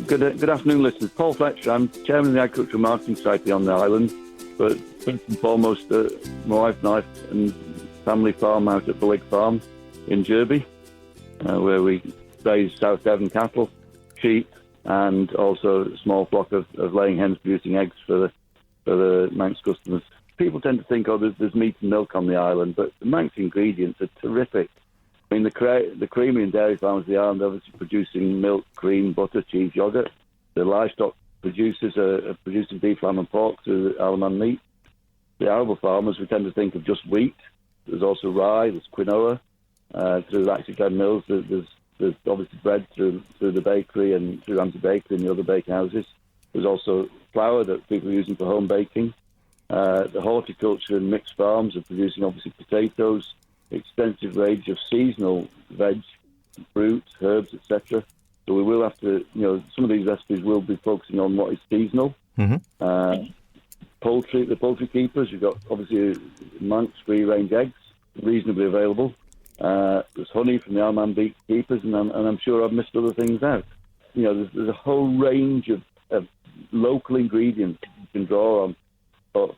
Good afternoon, listeners. Paul Fletcher. I'm chairman of the Agriculture Marketing Society on the island. But first and foremost, my wife and family farm out at Bullock Farm in Derby, where we raise South Devon cattle, sheep, and also a small flock of laying hens producing eggs for the Manx customers. People tend to think, there's meat and milk on the island, but the Manx ingredients are terrific. I mean, the creamery and dairy farmers of the island are obviously producing milk, cream, butter, cheese, yoghurt. The livestock producers are producing beef, lamb and pork through the Alaman meat. The arable farmers, we tend to think of just wheat. There's also rye, there's quinoa. Through the Axie Glen Mills, there's obviously bread through the bakery and through Ramsey Bakery and the other bake houses. There's also flour that people are using for home baking. The horticulture and mixed farms are producing obviously potatoes, extensive range of seasonal veg, fruit, herbs, etc. So we will have to, some of these recipes will be focusing on what is seasonal. Mm-hmm. Poultry, the poultry keepers, you've got obviously Manx free-range eggs, reasonably available. There's honey from the Alman bee keepers, and I'm sure I've missed other things out. There's a whole range of local ingredients you can draw on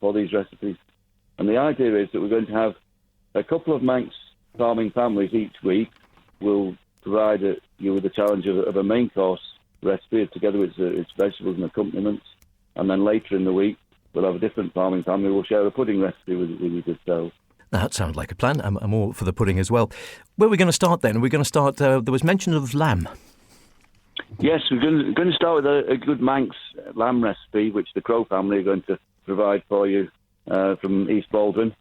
for these recipes. And the idea is that we're going to have a couple of Manx farming families each week will provide you with the challenge of a main course recipe together with its vegetables and accompaniments. And then later in the week, we'll have a different farming family who will share a pudding recipe with you yourselves. That sounds like a plan. I'm all for the pudding as well. Where are we going to start then? We're going to start, there was mention of lamb. Yes, we're going to start with a good Manx lamb recipe, which the Crow family are going to provide for you from East Baldwin.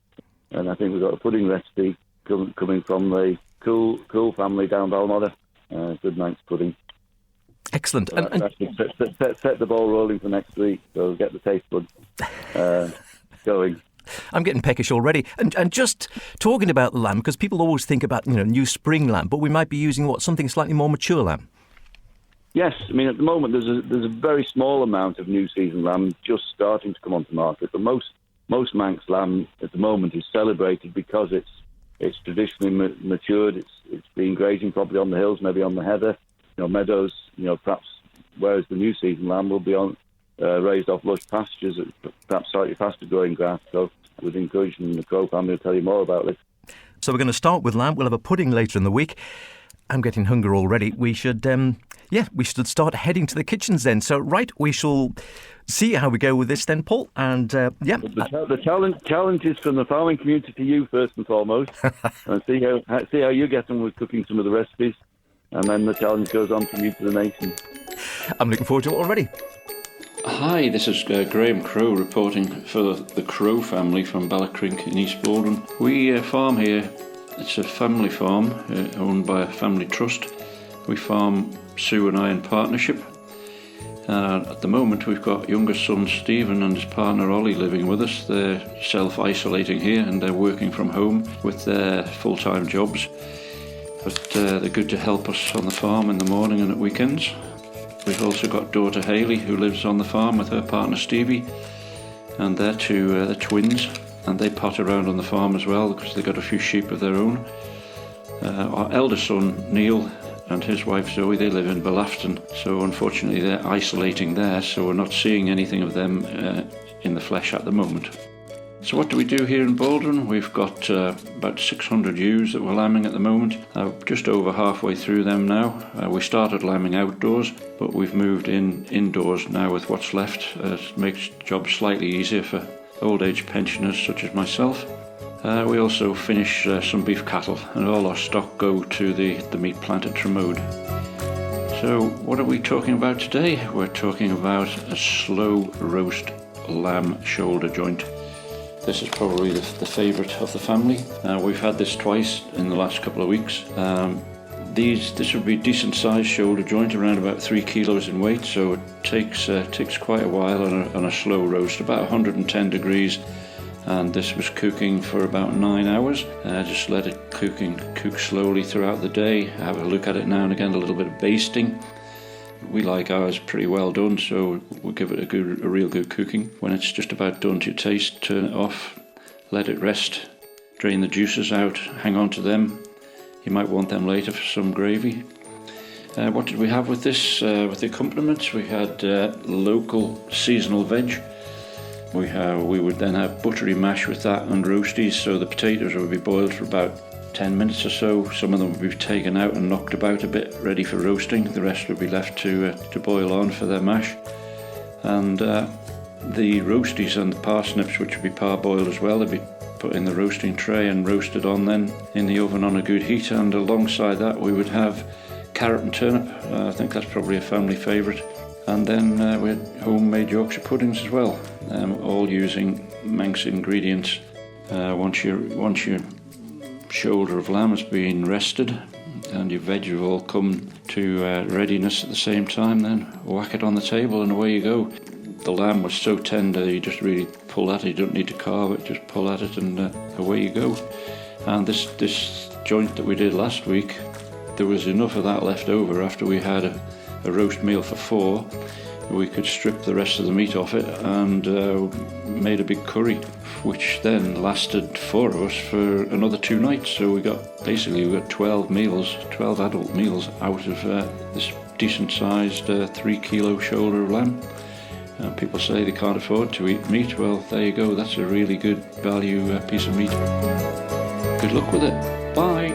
And I think we've got a pudding recipe coming from the Cool family down Balmother. Good Manx pudding. Excellent. So set the ball rolling for next week, so get the taste buds going. I'm getting peckish already. And just talking about the lamb, because people always think about, new spring lamb, but we might be using, something slightly more mature lamb? Yes, I mean, at the moment, there's a very small amount of new season lamb just starting to come onto market, but most Manx lamb at the moment is celebrated because it's traditionally matured, it's been grazing probably on the hills, maybe on the heather, meadows, perhaps, whereas the new season lamb will be on raised off lush pastures, perhaps slightly faster growing grass. So I would encourage the Crow family to tell you more about this. So we're going to start with lamb. We'll have a pudding later in the week. I'm getting hunger already. We should start heading to the kitchens then. So, right, we shall see how we go with this then, Paul. And, The challenge is from the farming community to you first and foremost. And see how you get on with cooking some of the recipes. And then the challenge goes on from you to the nation. I'm looking forward to it already. Hi, this is Graham Crow reporting for the Crow family from Ballacrint in East Baldwin. We farm here. It's a family farm owned by a family trust. We farm Sue and I in partnership. At the moment we've got younger son Stephen and his partner Ollie living with us. They're self-isolating here and they're working from home with their full-time jobs. But they're good to help us on the farm in the morning and at weekends. We've also got daughter Hayley who lives on the farm with her partner Stevie. And they're they're twins. And they pot around on the farm as well because they've got a few sheep of their own. Our elder son, Neil, and his wife Zoe, they live in Belafton. So unfortunately they're isolating there, so we're not seeing anything of them in the flesh at the moment. So what do we do here in Baldwin? We've got about 600 ewes that we're lambing at the moment. Just over halfway through them now. We started lambing outdoors, but we've moved indoors now with what's left. It makes jobs slightly easier for old age pensioners such as myself. We also finish some beef cattle, and all our stock go to the meat plant at Tremode. So what are we talking about today? We're talking about a slow roast lamb shoulder joint. This is probably the favourite of the family. We've had this twice in the last couple of weeks. This would be a decent sized shoulder joint, around about 3 kilos in weight, so it takes quite a while on a slow roast, about 110 degrees, and this was cooking for about 9 hours. Just let it cook slowly throughout the day. Have a look at it now and again, a little bit of basting. We like ours pretty well done, so we'll give it a real good cooking. When it's just about done to your taste, turn it off, let it rest, drain the juices out, hang on to them. You might want them later for some gravy. What did we have with this? With the accompaniments, we had local seasonal veg. We would then have buttery mash with that and roasties, so the potatoes would be boiled for about 10 minutes or so. Some of them would be taken out and knocked about a bit, ready for roasting. The rest would be left to boil on for their mash. And the roasties and the parsnips, which would be parboiled as well, they'd be put in the roasting tray and roasted on then in the oven on a good heat. And alongside that we would have carrot and turnip. I think that's probably a family favourite. And then we had homemade Yorkshire puddings as well, all using Manx ingredients. Once your shoulder of lamb has been rested and your veg have all come to readiness at the same time, then whack it on the table and away you go. The lamb was so tender, you just really pull at it. You don't need to carve it, just pull at it and away you go. And this joint that we did last week, there was enough of that left over after we had a roast meal for 4. We could strip the rest of the meat off it and made a big curry, which then lasted 4 of us for another 2 nights. So we got 12 meals, 12 adult meals out of this decent-sized 3-kilo shoulder of lamb. People say they can't afford to eat meat. Well, there you go. That's a really good value piece of meat. Good luck with it. Bye.